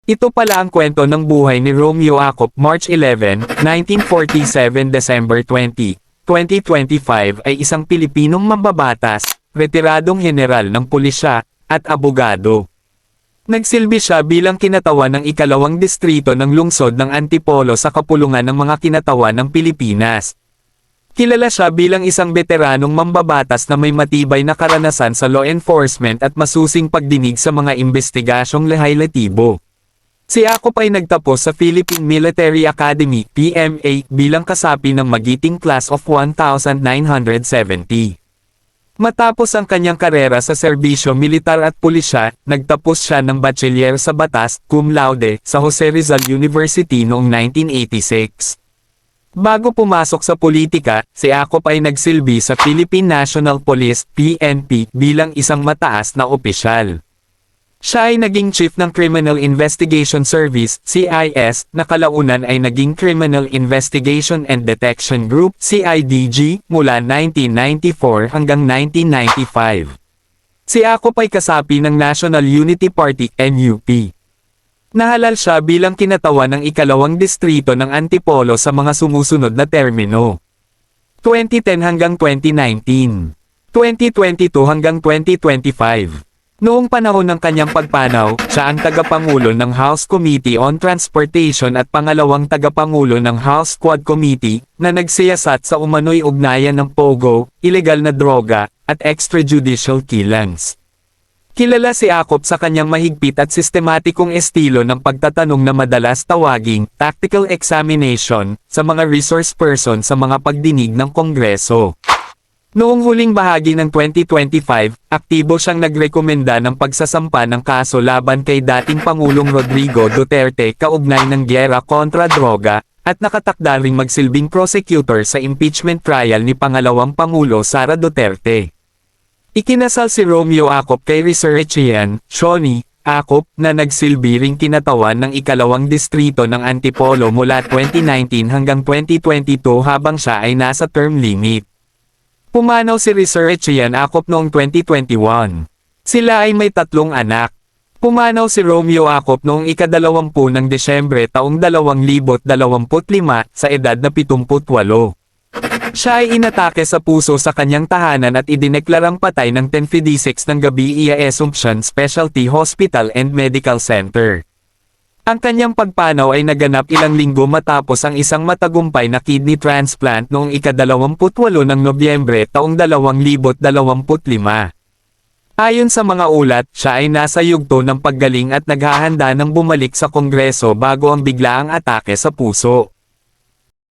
Ito pala ang kwento ng buhay ni Romeo Acop. March 11, 1947 December 20, 2025 ay isang Pilipinong mambabatas, retiradong general ng pulisya, at abogado. Nagsilbi siya bilang kinatawan ng ikalawang distrito ng lungsod ng Antipolo sa kapulungan ng mga kinatawan ng Pilipinas. Kilala siya bilang isang veteranong mambabatas na may matibay na karanasan sa law enforcement at masusing pagdinig sa mga investigasyong lehislatibo. Si Acop ay nagtapos sa Philippine Military Academy (PMA) bilang kasapi ng magiting class of 1970. Matapos ang kanyang karera sa serbisyo militar at pulisya, nagtapos siya ng bachelier sa batas, cum laude, sa Jose Rizal University noong 1986. Bago pumasok sa politika, si Acop ay nagsilbi sa Philippine National Police (PNP) bilang isang mataas na opisyal. Siya ay naging Chief ng Criminal Investigation Service (CIS), na kalaunan ay naging Criminal Investigation and Detection Group (CIDG) mula 1994 hanggang 1995. Si Acop ay kasapi ng National Unity Party (NUP). Nahalal siya bilang kinatawan ng ikalawang distrito ng Antipolo sa mga sumusunod na termino. 2010 hanggang 2019. 2022 hanggang 2025. Noong panahon ng kanyang pagpanaw, siya ang tagapangulo ng House Committee on Transportation at pangalawang tagapangulo ng House Quad Committee, na nagsiyasat sa umano'y ugnayan ng pogo, ilegal na droga, at extrajudicial killings. Kilala si Acop sa kanyang mahigpit at sistematikong estilo ng pagtatanong na madalas tawaging tactical examination sa mga resource person sa mga pagdinig ng Kongreso. Noong huling bahagi ng 2025, aktibo siyang nagrekomenda ng pagsasampa ng kaso laban kay dating Pangulong Rodrigo Duterte kaugnay ng gyera kontra droga, at nakatakda ring magsilbing prosecutor sa impeachment trial ni pangalawang Pangulo Sara Duterte. Ikinasal si Romeo Acop kay Resurrection, Shoni, Acop, na nagsilbi ring kinatawan ng ikalawang distrito ng Antipolo mula 2019 hanggang 2022 habang siya ay nasa term limit. Pumanaw si Resurrection Acop noong 2021. Sila ay may 3 anak. Pumanaw si Romeo Acop noong ika-20 ng Desyembre taong 2025 sa edad na 78. Siya ay inatake sa puso sa kanyang tahanan at idineklarang patay ng 10:56 ng gabi sa Assumption Specialty Hospital and Medical Center. Ang kanyang pagpanaw ay naganap ilang linggo matapos ang isang matagumpay na kidney transplant noong ika-28 ng Nobyembre taong 2025. Ayon sa mga ulat, siya ay nasa yugto ng paggaling at naghahanda ng bumalik sa Kongreso bago ang biglaang atake sa puso.